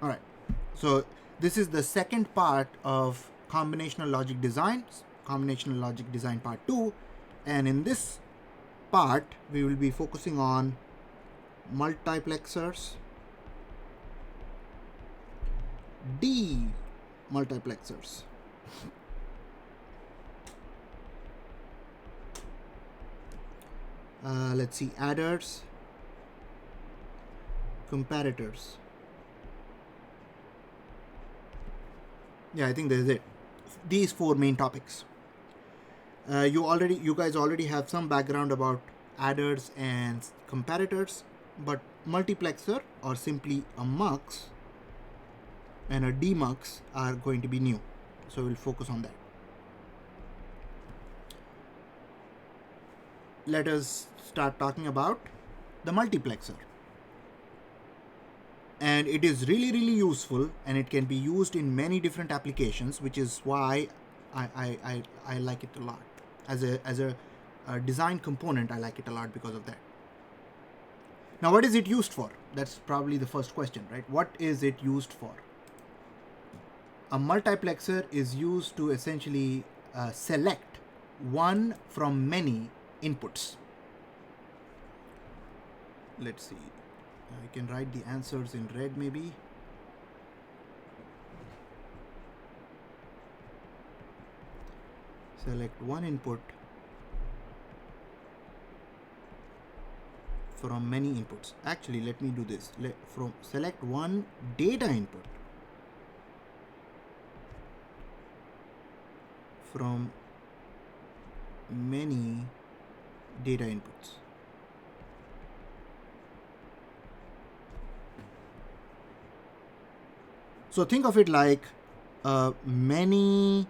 All right. So this is the second part of combinational logic design, combinational logic design part 2. And in this part, we will be focusing on multiplexers, multiplexers. Let's see, adders, comparators. Yeah, I think this is it. These four main topics. You guys already have some background about adders and comparators, but multiplexer or simply a mux and a demux are going to be new. So we'll focus on that. Let us start talking about the multiplexer. And it is really useful, and it can be used in many different applications, which is why I like it a lot. As a design component, I like it a lot because of that. Now, what is it used for? That's probably the first question, right? What is it used for? A multiplexer is used to essentially select one from many inputs. Let's see. I can write the answers in red maybe. Select one input from many inputs. Actually, let me do this. Select one data input from many data inputs. So think of it like a many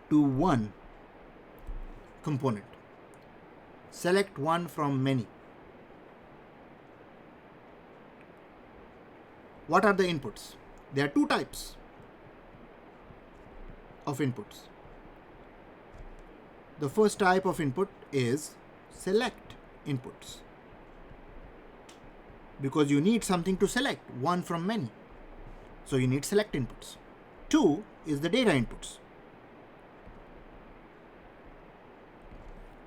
to one component. Select one from many. What are the inputs? There are two types of inputs. The first type of input is select inputs, because you need something to select, one from many. So you need select inputs. Two is the data inputs,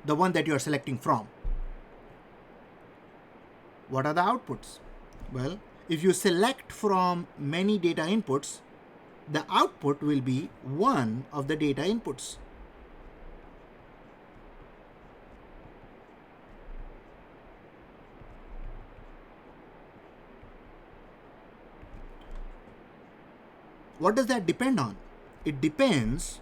the one that you are selecting from. What are the outputs? Well, if you select from many data inputs, the output will be one of the data inputs. What does that depend on? It depends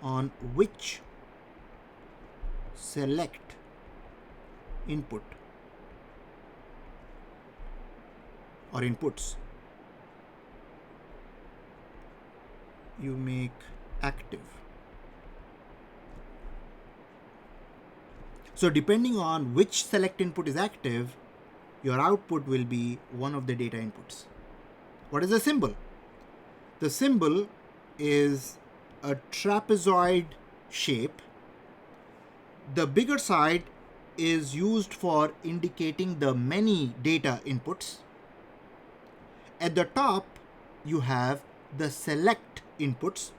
on which select input or inputs you make active. So depending on which select input is active, your output will be one of the data inputs. What is the symbol? The symbol is a trapezoid shape. The bigger side is used for indicating the many data inputs. At the top, you have the select inputs,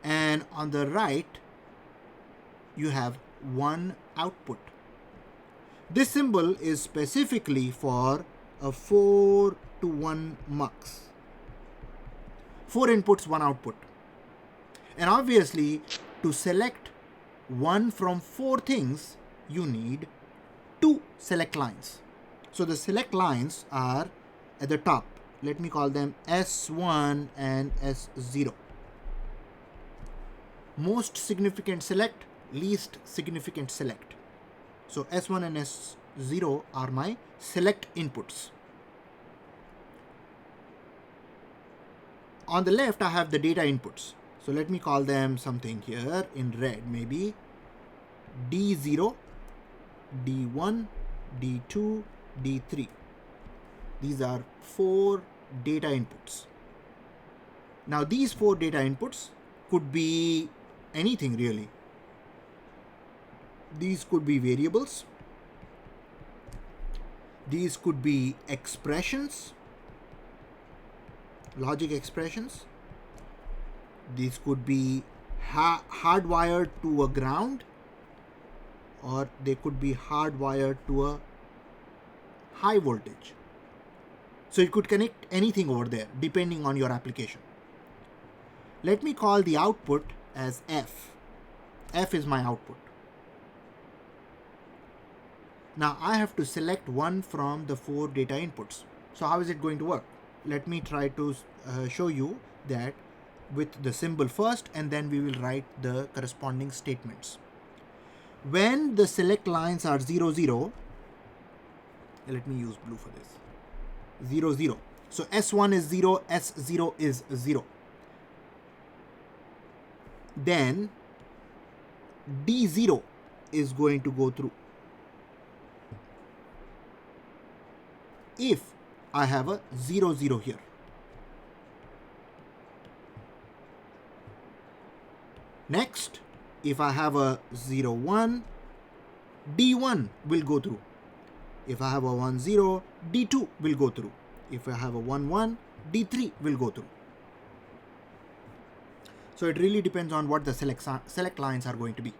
and on the right, you have one output. This symbol is specifically for a 4 to 1 mux. 4 inputs, 1 output. And obviously, to select one from 4 things, you need 2 select lines. So the select lines are at the top. Let me call them S1 and S0. Most significant select, least significant select. So S1 and S0 are my select inputs. On the left, I have the data inputs. So let me call them something here in red, maybe D0, D1, D2, D3. These are 4 data inputs. Now these 4 data inputs could be anything really. These could be variables. These could be expressions, logic expressions. These could be hardwired to a ground, or they could be hardwired to a high voltage. So you could connect anything over there depending on your application. Let me call the output as F. F is my output. Now I have to select one from the 4 data inputs. So how is it going to work? Let me try to show you that with the symbol first, and then we will write the corresponding statements. When the select lines are 0, 0, let me use blue for this, 0, 0. So S1 is 0, S0 is 0. Then D0 is going to go through. If I have a 0, 0 here. Next, if I have a 0, 1, D1 will go through. If I have a 1, 0, D2 will go through. If I have a 1, 1, D3 will go through. So it really depends on what the select lines are going to be.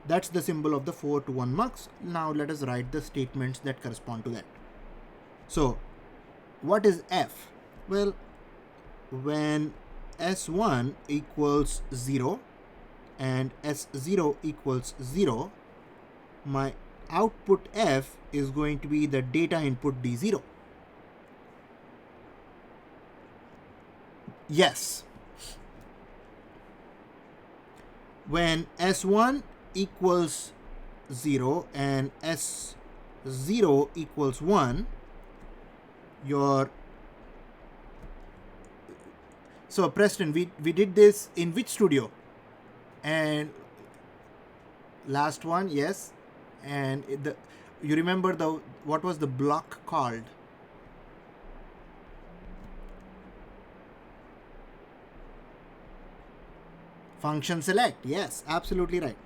That's the symbol of the 4 to 1 mux. Now let us write the statements that correspond to that. So what is F? Well, when S1 equals 0 and S0 equals 0, my output F is going to be the data input D0. Yes. When S1 equals 0 and S0 equals 1, so Preston, we did this in which studio? And last one, yes. And you remember what was the block called? Function select. Yes, absolutely right.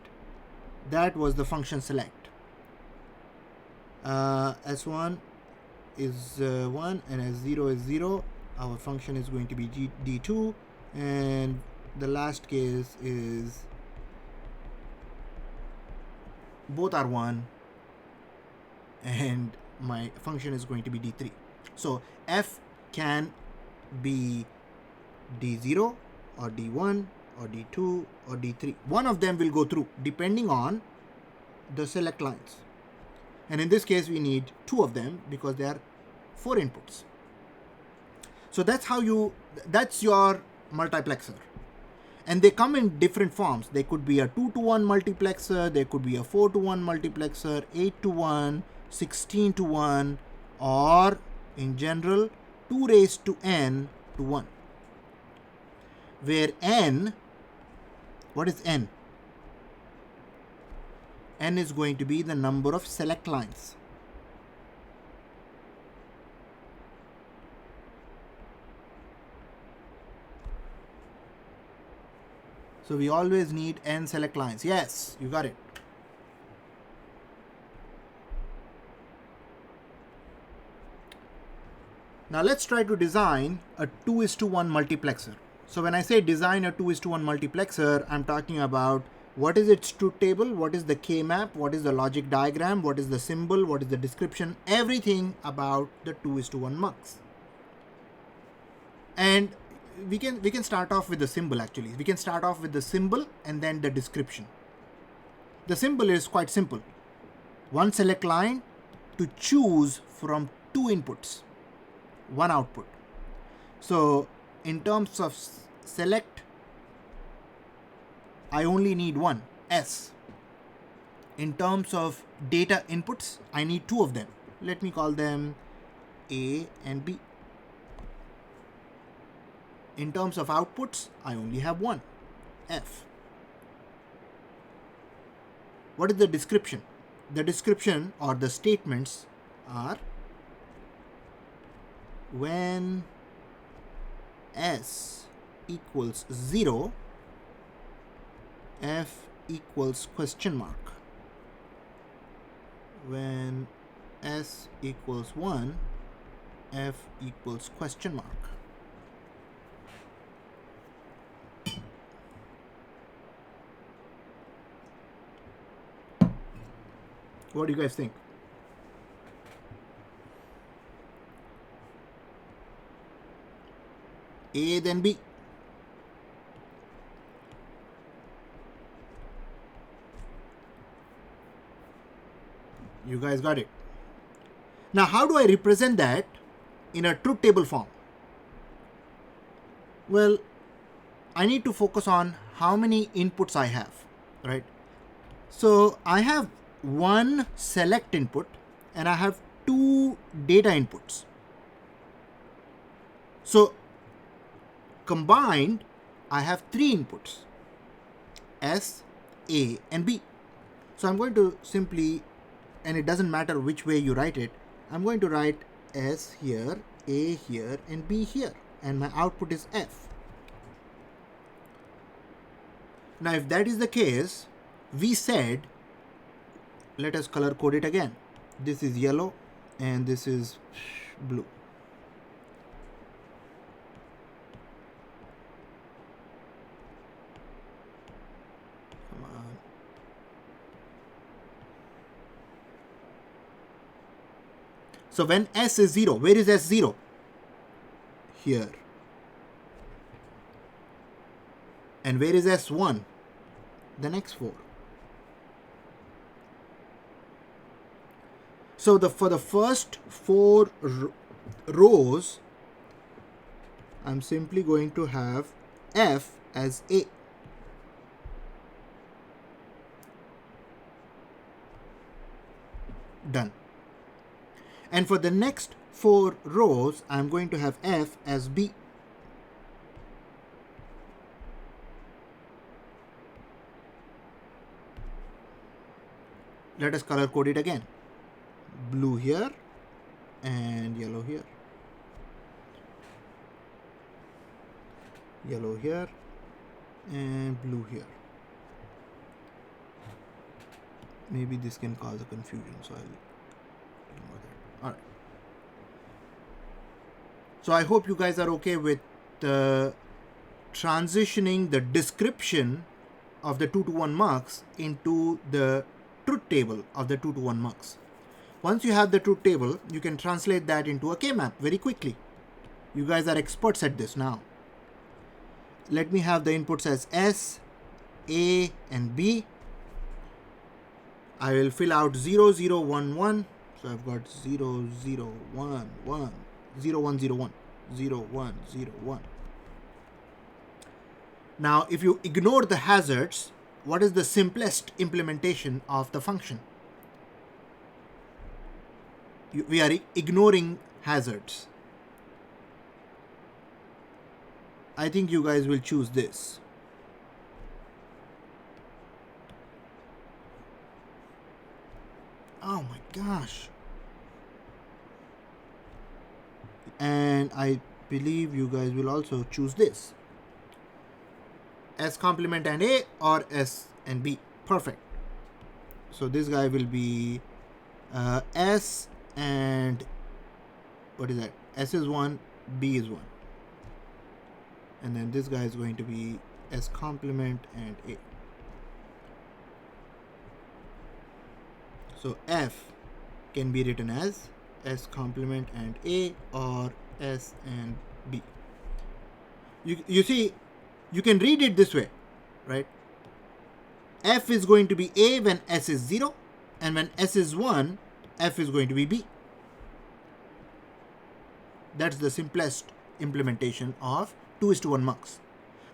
That was the function select. S1 is 1 and S0 is 0. Our function is going to be D2, and the last case is both are 1 and my function is going to be D3. So F can be D0 or D1 or D2 or D3. One of them will go through depending on the select lines. And in this case, we need 2 of them because there are 4 inputs. So that's your multiplexer. And they come in different forms. They could be a 2 to 1 multiplexer, they could be a 4 to 1 multiplexer, 8 to 1, 16 to 1, or in general, 2 raised to n to 1. Where n, what is n? N is going to be the number of select lines. So we always need n select lines. Yes, you got it. Now let's try to design a 2:1 multiplexer. So when I say design a 2:1 multiplexer, I'm talking about what is its truth table, what is the K-map, what is the logic diagram, what is the symbol, what is the description, everything about the 2:1 mux. And we can start off with the symbol actually. We can start off with the symbol and then the description. The symbol is quite simple. One select line to choose from 2 inputs, 1 output. So in terms of select, I only need 1, S. In terms of data inputs, I need 2 of them. Let me call them A and B. In terms of outputs, I only have 1, F. What is the description? The description or the statements are when S equals 0, F equals question mark. When S equals 1, F equals question mark. What do you guys think? A then B. You guys got it. Now, how do I represent that in a truth table form? Well, I need to focus on how many inputs I have, right? So I have one select input and I have two data inputs. So combined, I have three inputs, S, A, and B. So I'm going to simply, and it doesn't matter which way you write it, I'm going to write S here, A here, and B here, and my output is F. Now, if that is the case, we said, let us color code it again. This is yellow and this is blue. Come on. So when S is 0, where is S0? Here. And where is S1? The next 4. So for the first 4 rows, I'm simply going to have F as A. Done. And for the next 4 rows, I'm going to have F as B. Let us color code it again. Blue here and yellow here. Yellow here and blue here. Maybe this can cause a confusion, so I'll ignore that. Alright. So I hope you guys are okay with transitioning the description of the 2 to 1 mux into the truth table of the 2 to 1 mux. Once you have the truth table, you can translate that into a K-map very quickly. You guys are experts at this now. Let me have the inputs as S, A, and B. I will fill out 0, 0, 1, 1. So I've got 0, 0, 1, 1, 0, 1, 0, 1, 0, 1, 0, 1. Now, if you ignore the hazards, what is the simplest implementation of the function? We are ignoring hazards. I think you guys will choose this. Oh my gosh. And I believe you guys will also choose this. S complement and A or S and B. Perfect. So this guy will be S and what is that? S is 1, B is 1. And then this guy is going to be S complement and A. So F can be written as S complement and A or S and B. You see, you can read it this way, right? F is going to be A when S is 0, and when S is 1, F is going to be B. That's the simplest implementation of 2:1 mux.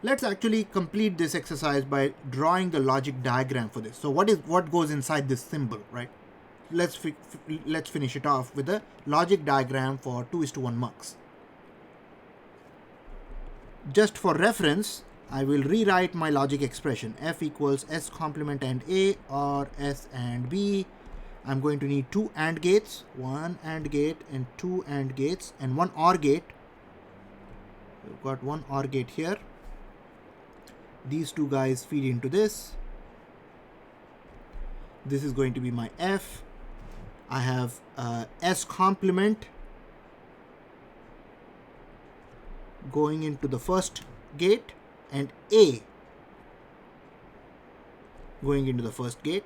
Let's actually complete this exercise by drawing the logic diagram for this. So what goes inside this symbol, right? Let's finish it off with the logic diagram for 2:1 mux. Just for reference, I will rewrite my logic expression. F equals S complement and A or S and B. I'm going to need 2 AND gates, 1 AND gate and 2 AND gates and 1 OR gate. We've got 1 OR gate here. These 2 guys feed into this. This is going to be my F. I have S complement going into the first gate and A going into the first gate,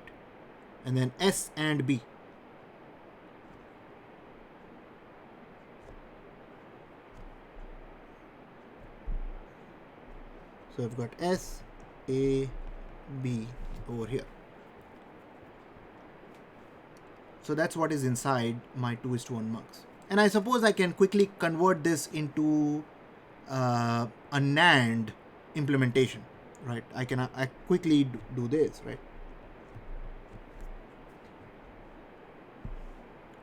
and then S and B. So I've got S, A, B over here. So that's what is inside my 2:1 mux. And I suppose I can quickly convert this into a NAND implementation, right? I can quickly do this, right?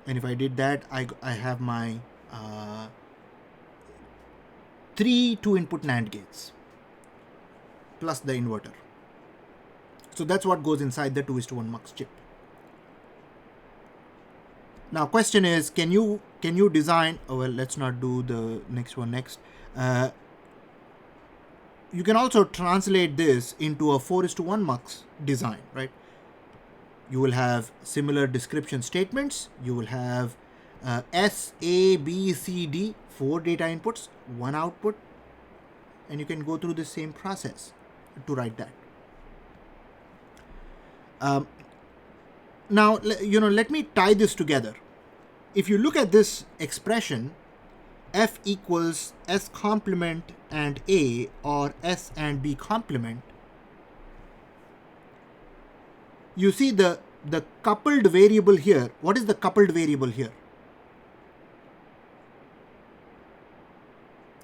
And if I did that, I have my 3 2-input NAND gates plus the inverter. So that's what goes inside the 2:1 mux chip. Now question is, can you design, oh well, let's not do the next one next. You can also translate this into a 4:1 mux design, right? You will have similar description statements. You will have S, A, B, C, D, 4 data inputs, 1 output, and you can go through the same process to write that. Now, let me tie this together. If you look at this expression, F equals S complement and A, or S and B complement, you see the coupled variable here. What is the coupled variable here?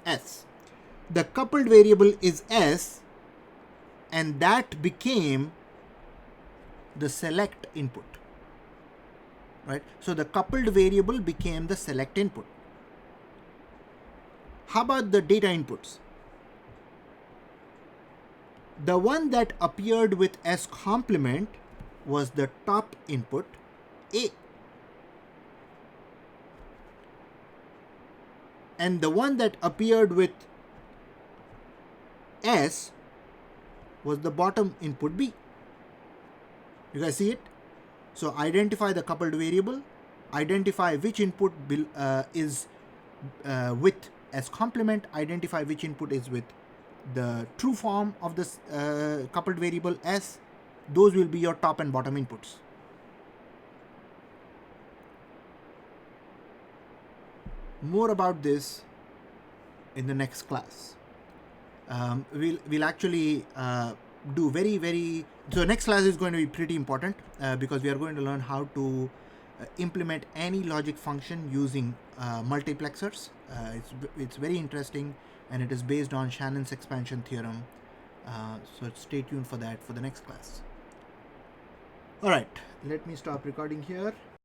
S. The coupled variable is S, and that became the select input, right? So the coupled variable became the select input. How about the data inputs? The one that appeared with S complement was the top input, A. And the one that appeared with S was the bottom input, B. You guys see it? So identify the coupled variable, identify which input is with S complement, identify which input is with the true form of this coupled variable S. Those will be your top and bottom inputs. More about this in the next class. We'll actually do so next class is going to be pretty important because we are going to learn how to implement any logic function using multiplexers. It's very interesting, and it is based on Shannon's expansion theorem. So stay tuned for that for the next class. All right, let me stop recording here.